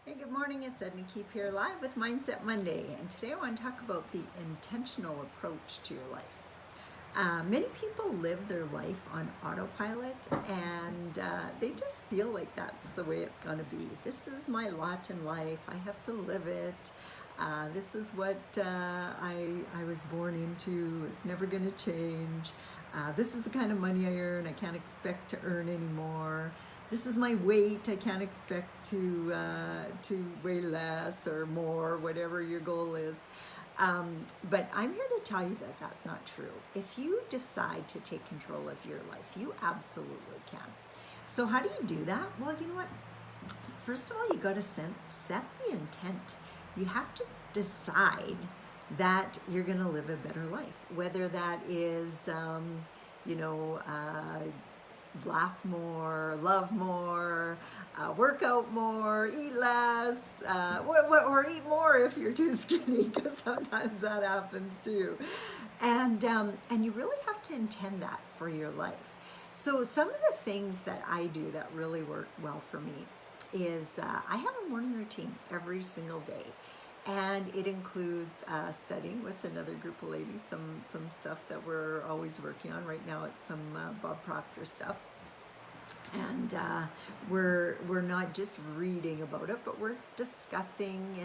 Hey, good morning. It's Edna Keep here live with Mindset Monday, and today I want to talk about the intentional approach to your life. Many people live their life on autopilot, and they just feel like that's the way it's going to be. This is my lot in life. I have to live it. This is what I was born into. It's never going to change. This is the kind of money I earn. I can't expect to earn anymore. This is my weight. I can't expect to weigh less or more, whatever your goal is. But I'm here to tell you that that's not true. If you decide to take control of your life, you absolutely can. So how do you do that? Well, you know what? First of all, you got to set the intent. You have to decide that you're going to live a better life, whether that is, laugh more, love more, work out more, eat less, or eat more if you're too skinny, because sometimes that happens too. And you really have to intend that for your life. So some of the things that I do that really work well for me is I have a morning routine every single day. And it includes studying with another group of ladies, some stuff that we're always working on. Right now it's some Bob Proctor stuff. And we're not just reading about it, but we're discussing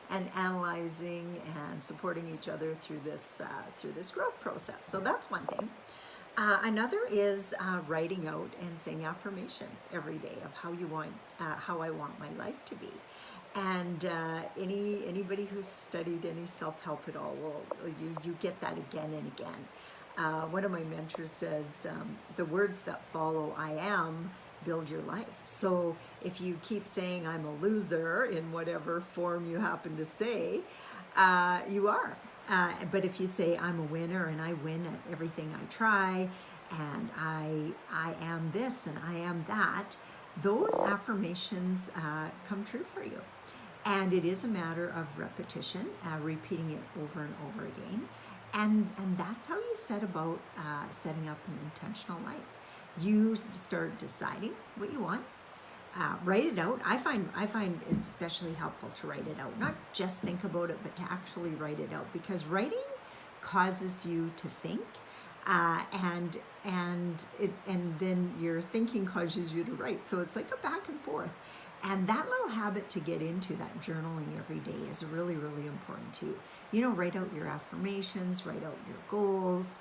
and analyzing and supporting each other through this growth process. So that's one thing. Another is writing out and saying affirmations every day of how I want my life to be. And anybody who's studied any self-help at all, you get that again and again. One of my mentors says, the words that follow I am build your life. So if you keep saying I'm a loser in whatever form you happen to say, you are. But if you say I'm a winner and I win at everything I try, and I am this and I am that, those affirmations come true for you. And it is a matter of repetition, repeating it over and over again. And that's how you set about setting up an intentional life. You start deciding what you want. Write it out. I find especially helpful to write it out. Not just think about it, but to actually write it out. Because writing causes you to think, and then your thinking causes you to write. So it's like a back and forth. And that little habit to get into, that journaling every day, is really, really important too. Write out your affirmations, write out your goals,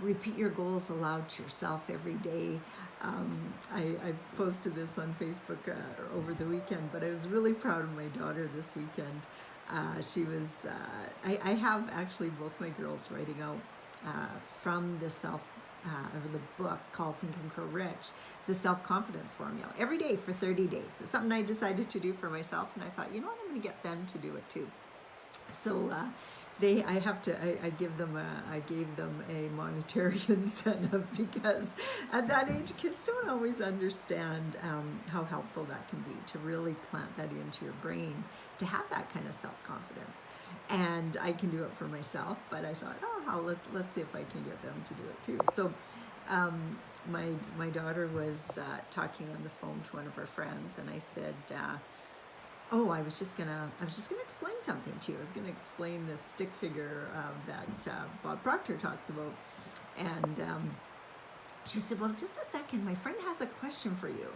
repeat your goals aloud to yourself every day. I posted this on Facebook over the weekend, but I was really proud of my daughter this weekend. I have actually both my girls writing out from the book called Think and Grow Rich, the self-confidence formula, every day for 30 days. It's something I decided to do for myself, and I thought, I'm going to get them to do it too. So I gave them a monetary incentive, because at that age, kids don't always understand how helpful that can be, to really plant that into your brain, to have that kind of self-confidence. And I can do it for myself, but I thought, let's see if I can get them to do it too. So my daughter was talking on the phone to one of her friends, and I said, I was just gonna explain something to you. I was gonna explain this stick figure that Bob Proctor talks about. And she said, well, just a second, my friend has a question for you.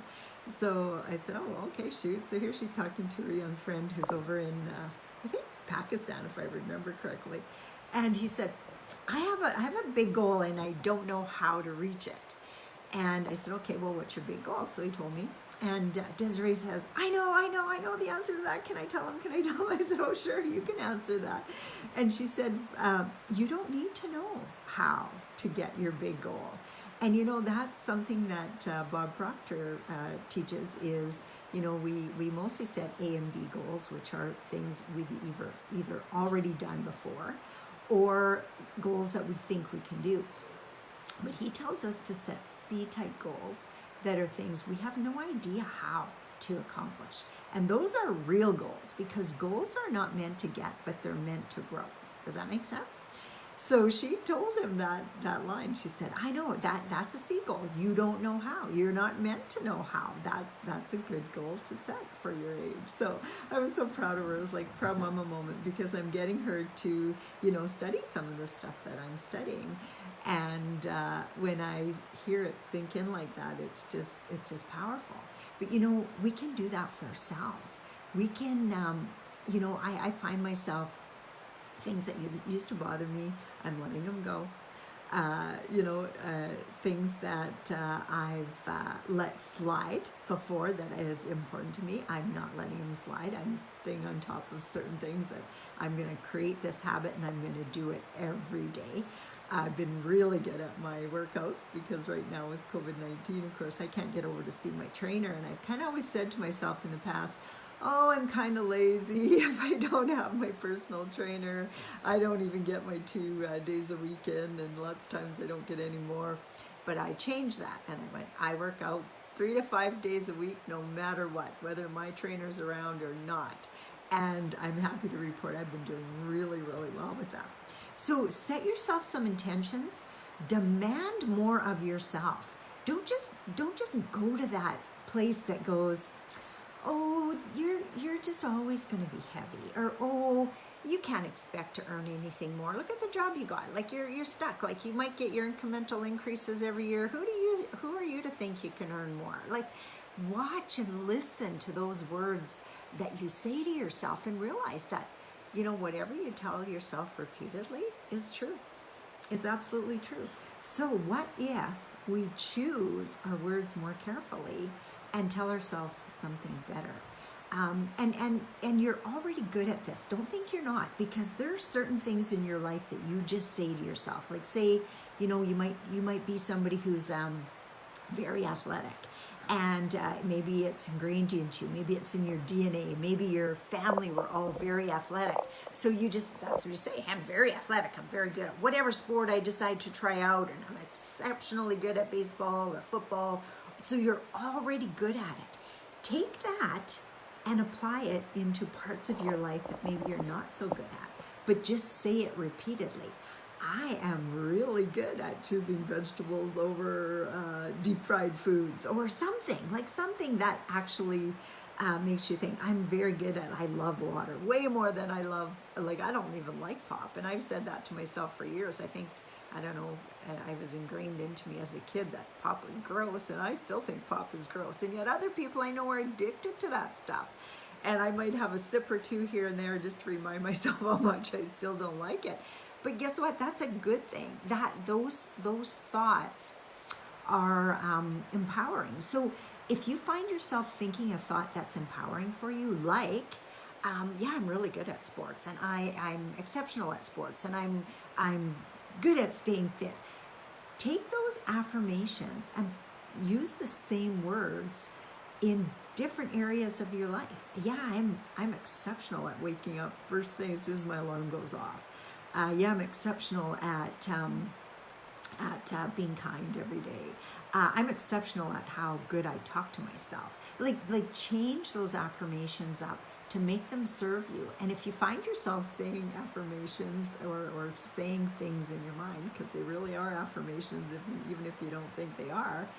So I said, okay, shoot. So here she's talking to her young friend who's over in, I think, Pakistan, if I remember correctly. And he said, I have a big goal and I don't know how to reach it. And I said, okay, well, what's your big goal? So he told me. And Desiree says, I know the answer to that. Can I tell him? I said, oh, sure, you can answer that. And she said, you don't need to know how to get your big goal. And that's something that Bob Proctor teaches is, we mostly set A and B goals, which are things we've either already done before, or goals that we think we can do. But he tells us to set C-type goals that are things we have no idea how to accomplish. And those are real goals, because goals are not meant to get, but they're meant to grow. Does that make sense? So she told him that line. She said, I know, that's a C goal. You don't know how. You're not meant to know how. That's a good goal to set for your age. So I was so proud of her. It was like proud mama moment because I'm getting her to, you know, study some of the stuff that I'm studying. And when I hear it sink in like that, it's just powerful. But you know, we can do that for ourselves. We can, you know, I find myself, things that used to bother me, I'm letting them go. You know, things that I've let slide before that is important to me, I'm not letting them slide. I'm staying on top of certain things that I'm going to create this habit and I'm going to do it every day. I've been really good at my workouts because right now with COVID-19, of course, I can't get over to see my trainer. And I've kind of always said to myself in the past, oh, I'm kind of lazy if I don't have my personal trainer. I don't even get my 2 days a week in, and lots of times I don't get any more. But I changed that and I went, I work out 3 to 5 days a week, no matter what, whether my trainer's around or not. And I'm happy to report I've been doing really, really well with that. So set yourself some intentions, demand more of yourself. Don't just go to that place that goes, oh, you're just always going to be heavy, or oh, you can't expect to earn anything more. Look at the job you got. Like you're stuck. Like you might get your incremental increases every year. Who are you to think you can earn more? Like watch and listen to those words that you say to yourself and realize that, you know, whatever you tell yourself repeatedly is true. It's absolutely true. So what if we choose our words more carefully and tell ourselves something better? And you're already good at this. Don't think you're not, because there are certain things in your life that you just say to yourself. Like say, you know, you might be somebody who's very athletic. And maybe it's ingrained into you. Maybe it's in your DNA. Maybe your family were all very athletic. So that's what you say. I'm very athletic. I'm very good at whatever sport I decide to try out. And I'm exceptionally good at baseball or football. So you're already good at it. Take that and apply it into parts of your life that maybe you're not so good at. But just say it repeatedly. I am really good at choosing vegetables over deep fried foods, or something that actually makes you think. I'm very good at, I love water way more than I love, like I don't even like pop. And I've said that to myself for years. I don't know, I was ingrained into me as a kid that pop was gross, and I still think pop is gross. And yet other people I know are addicted to that stuff. And I might have a sip or two here and there just to remind myself how much I still don't like it. But guess what? That's a good thing. That those thoughts are empowering. So if you find yourself thinking a thought that's empowering for you, like, yeah, I'm really good at sports, and I'm exceptional at sports, and I'm good at staying fit. Take those affirmations and use the same words in different areas of your life. Yeah, I'm exceptional at waking up first thing as soon as my alarm goes off. Yeah, I'm exceptional at being kind every day. I'm exceptional at how good I talk to myself. Like change those affirmations up to make them serve you. And if you find yourself saying affirmations or saying things in your mind, because they really are affirmations, even if you don't think they are,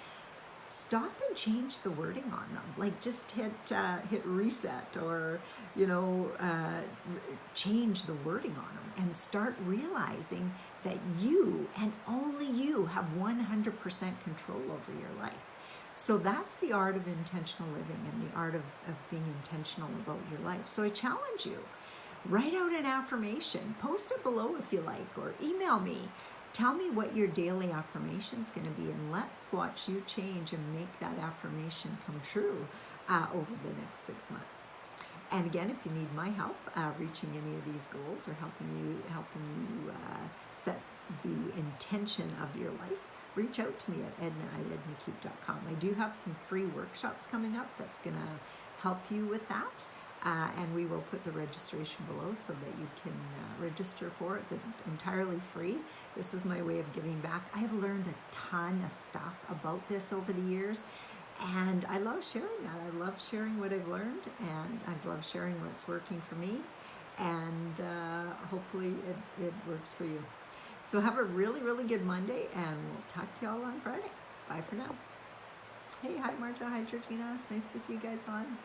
stop and change the wording on them. Like just hit reset, or change the wording on them, and start realizing that you and only you have 100% control over your life. So that's the art of intentional living, and the art of being intentional about your life. So I challenge you, write out an affirmation, post it below if you like, or email me. Tell me what your daily affirmation is going to be, and let's watch you change and make that affirmation come true over the next 6 months. And again, if you need my help reaching any of these goals, or helping you set the intention of your life, reach out to me at edna@ednakeep.com. I do have some free workshops coming up that's going to help you with that. And we will put the registration below so that you can register for it. They're entirely free. This is my way of giving back. I have learned a ton of stuff about this over the years, and I love sharing that. I love sharing what I've learned, and I love sharing what's working for me, and hopefully it works for you. So have a really, really good Monday, and we'll talk to y'all on Friday. Bye for now. Hey, hi Marta, hi Georgina. Nice to see you guys on.